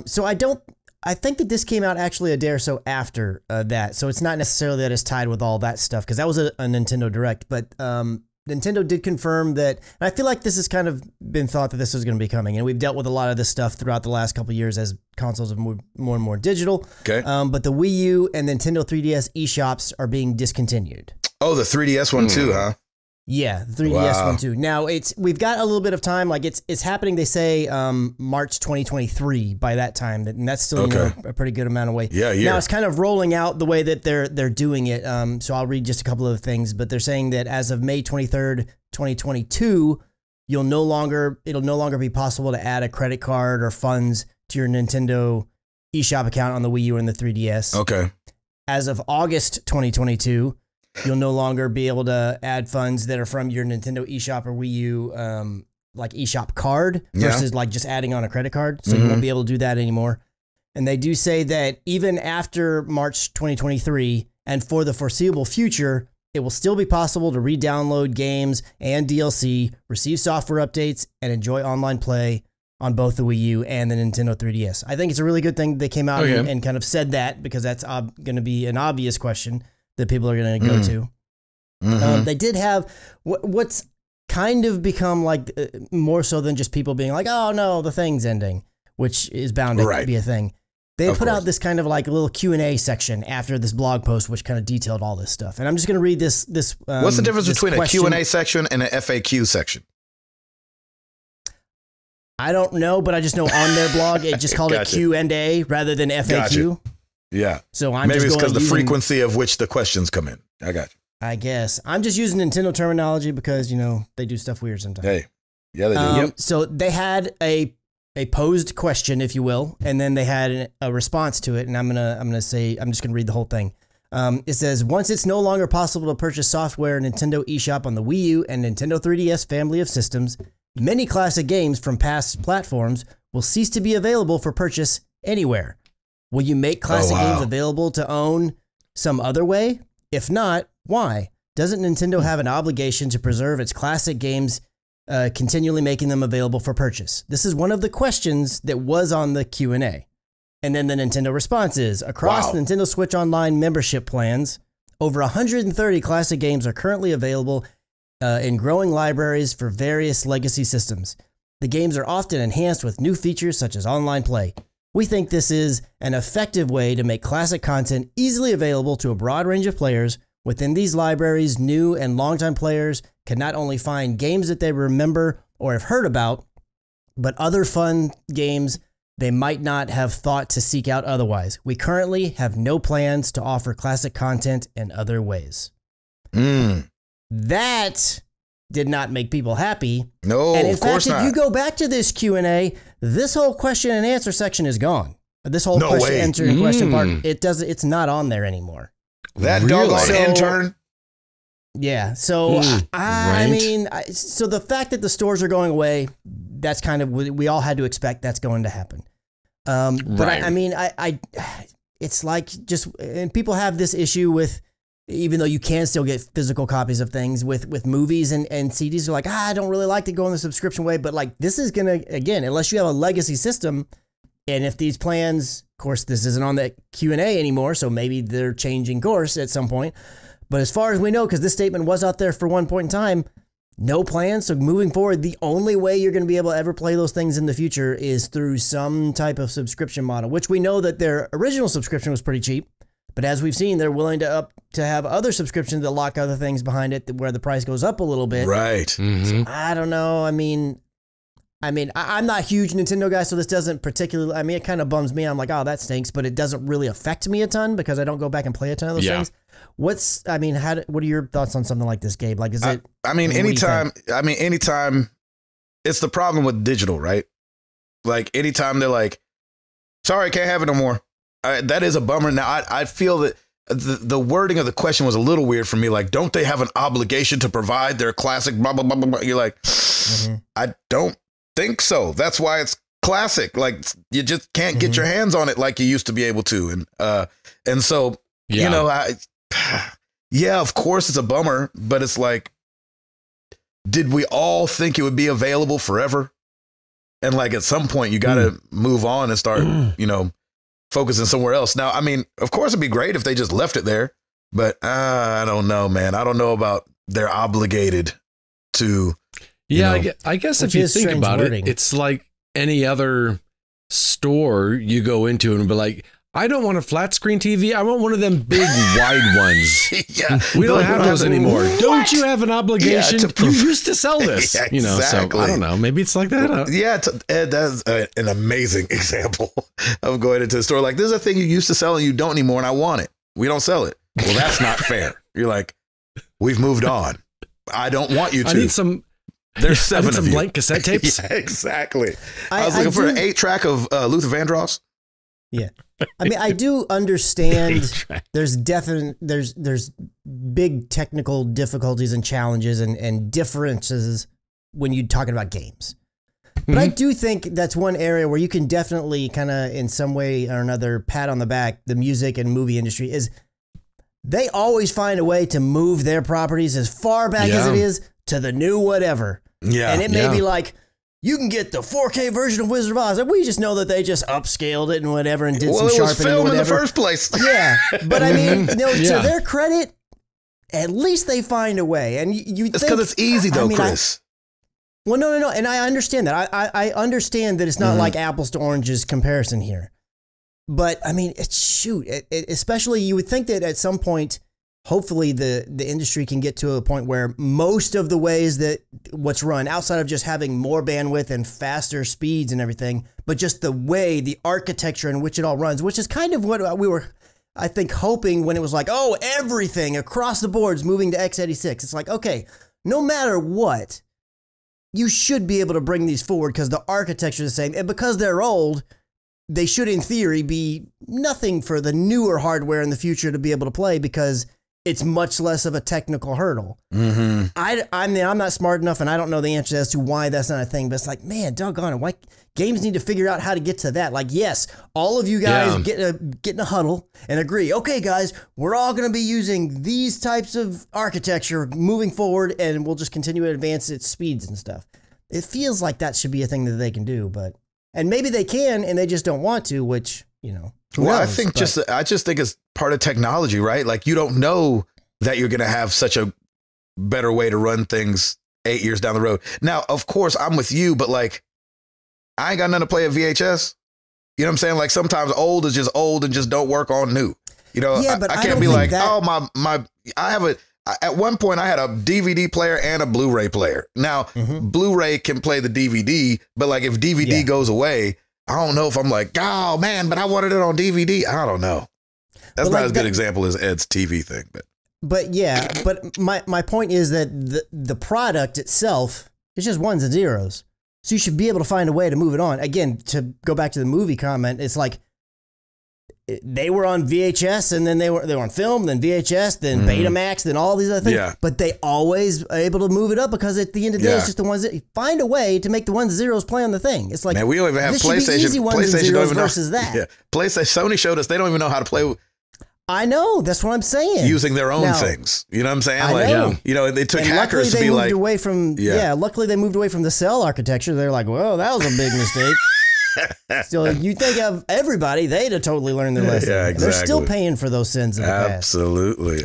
So I think that this came out actually a day or so after that. So it's not necessarily that it's tied with all that stuff, because that was a Nintendo Direct. But Nintendo did confirm that, and I feel like this has kind of been thought that this was going to be coming. And we've dealt with a lot of this stuff throughout the last couple of years as consoles have moved more and more digital. Okay. But the Wii U and Nintendo 3DS eShops are being discontinued. Oh, the 3DS one too, huh? Yeah, the 3DS one too. Now we've got a little bit of time. Like it's happening. They say March 2023 by that time, and that's still a pretty good amount of way. Yeah. Now it's kind of rolling out the way that they're doing it. So I'll read just a couple of things, but they're saying that as of May 23rd, 2022, it'll no longer be possible to add a credit card or funds to your Nintendo eShop account on the Wii U and the 3DS. Okay. As of August 2022. You'll no longer be able to add funds that are from your Nintendo eShop or Wii U, like eShop card versus like just adding on a credit card. So you won't be able to do that anymore. And they do say that even after March 2023 and for the foreseeable future, it will still be possible to re-download games and DLC, receive software updates, and enjoy online play on both the Wii U and the Nintendo 3DS. I think it's a really good thing they came out and kind of said that, because that's going to be an obvious question that people are going to go to. They did have what's kind of become like more so than just people being like, oh no, the thing's ending, which is bound to be a thing. They put out this kind of like a little Q&A section after this blog post, which kind of detailed all this stuff. And I'm just going to read this. What's the difference between a Q&A section and an FAQ section? I don't know, but I just know on their blog, it just called it Q&A rather than FAQ. Gotcha. Yeah. So I'm maybe just it's because the frequency of which the questions come in. I got you. I guess I'm just using Nintendo terminology because, you know, they do stuff weird sometimes. Hey, yeah, they do. So they had a posed question, if you will, and then they had a response to it. And I'm just gonna read the whole thing. It says, once it's no longer possible to purchase software in Nintendo eShop on the Wii U and Nintendo 3DS family of systems, many classic games from past platforms will cease to be available for purchase anywhere. Will you make classic games available to own some other way? If not, why? Doesn't Nintendo have an obligation to preserve its classic games, continually making them available for purchase? This is one of the questions that was on the Q&A. And then the Nintendo response is, across Nintendo Switch Online membership plans, over 130 classic games are currently available in growing libraries for various legacy systems. The games are often enhanced with new features such as online play. We think this is an effective way to make classic content easily available to a broad range of players. Within these libraries, new and longtime players can not only find games that they remember or have heard about, but other fun games they might not have thought to seek out otherwise. We currently have no plans to offer classic content in other ways. That did not make people happy. No, and in of course fact, not. if you go back to this Q&A, this whole question and answer section is gone. This whole question answer and question part, it's not on there anymore. That doggone intern. Yeah. So I mean, so the fact that the stores are going away, that's kind of, we all had to expect that's going to happen. But I mean, it's like just, and people have this issue with, even though you can still get physical copies of things with movies and CDs, are like, I don't really like to go on the subscription way, but like this is going to, again, unless you have a legacy system, and if these plans, of course, this isn't on the Q&A anymore, so maybe they're changing course at some point. But as far as we know, because this statement was out there for one point in time, no plans. So moving forward, the only way you're going to be able to ever play those things in the future is through some type of subscription model, which we know that their original subscription was pretty cheap. But as we've seen, they're willing to have other subscriptions that lock other things behind it where the price goes up a little bit. Right. So I don't know. I mean, I'm not a huge Nintendo guy, so this doesn't particularly, I mean, it kind of bums me. I'm like, oh, that stinks, but it doesn't really affect me a ton because I don't go back and play a ton of those things. What are your thoughts on something like this, Gabe? Like, is it? Anytime, it's the problem with digital, right? Like anytime they're like, sorry, I can't have it no more. That is a bummer. Now, I feel that the wording of the question was a little weird for me. Like, don't they have an obligation to provide their classic blah, blah, blah, blah, blah. You're like, I don't think so. That's why it's classic. Like, you just can't get your hands on it like you used to be able to. And so, you know, of course it's a bummer, but it's like, did we all think it would be available forever? And like at some point you got to move on and start, you know, focusing somewhere else. Now, I mean, of course it'd be great if they just left it there, but I don't know, man. I don't know about they're obligated to. Yeah, I guess if you think about it, it's like any other store you go into and be like, I don't want a flat screen TV. I want one of them big wide ones. Yeah, we don't have those anymore. What? Don't you have an obligation? You used to sell this. Yeah, exactly. You know, so I don't know. Maybe it's like that. Yeah, that's an amazing example of going into a store like, this is a thing you used to sell and you don't anymore, and I want it. We don't sell it. Well, that's not fair. You're like, we've moved on. I don't want you to. I need some. There's 7 of some you. blank cassette tapes. Yeah, exactly. I was looking for an 8-track of Luther Vandross. Yeah. I mean, I do understand there's big technical difficulties and challenges and differences when you're talking about games. But I do think that's one area where you can definitely kind of in some way or another pat on the back the music and movie industry is they always find a way to move their properties as far back as it is to the new whatever. Yeah. And it may be like, you can get the 4K version of Wizard of Oz. And we just know that they just upscaled it and whatever and did some sharpening. Well, it was filmed in the first place. Yeah. But I mean, to their credit, at least they find a way. And you it's because it's easy though, Chris. Well, no. And I understand that. I understand that it's not like apples to oranges comparison here. But I mean, especially you would think that at some point, hopefully the industry can get to a point where most of the ways that what's run outside of just having more bandwidth and faster speeds and everything, but just the way, the architecture in which it all runs, which is kind of what we were, I think, hoping when it was like, oh, everything across the board is moving to x86. It's like, okay, no matter what, you should be able to bring these forward because the architecture is the same. And because they're old, they should, in theory, be nothing for the newer hardware in the future to be able to play because it's much less of a technical hurdle. I'm not smart enough and I don't know the answer as to why that's not a thing, but it's like, man, doggone it. Why games need to figure out how to get to that? Like, yes, all of you guys get in a huddle and agree, okay, guys, we're all going to be using these types of architecture moving forward and we'll just continue to advance its speeds and stuff. It feels like that should be a thing that they can do, and maybe they can and they just don't want to, which, you know. Well, I just think it's part of technology, right? Like you don't know that you're going to have such a better way to run things 8 years down the road. Now, of course, I'm with you, but like I ain't got nothing to play at VHS. You know what I'm saying? Like sometimes old is just old and just don't work on new. You know, but I can't be like, at one point I had a DVD player and a Blu-ray player. Now, Blu-ray can play the DVD, but like if DVD goes away, I don't know if I'm like, oh man, but I wanted it on DVD. I don't know. That's not as good example as Ed's TV thing, but my point is that the product itself is just ones and zeros. So you should be able to find a way to move it on. Again, to go back to the movie comment, it's like they were on VHS and then they were on film, then VHS, then Betamax, then all these other things. Yeah. But they always able to move it up because at the end of the day, it's just the ones that find a way to make the ones and zeros play on the thing. It's like, man, we don't even have PlayStation. PlayStation don't even versus know. That. Yeah. PlayStation, Sony showed us they don't even know how to play. I know. That's what I'm saying. Using their own things. You know what I'm saying? You know, they took hackers to be like. Luckily they moved away from the cell architecture. They're like, whoa, that was a big mistake. Still, you think of everybody, they'd have totally learned their lesson. Yeah, exactly. They're still paying for those sins in the past. Absolutely.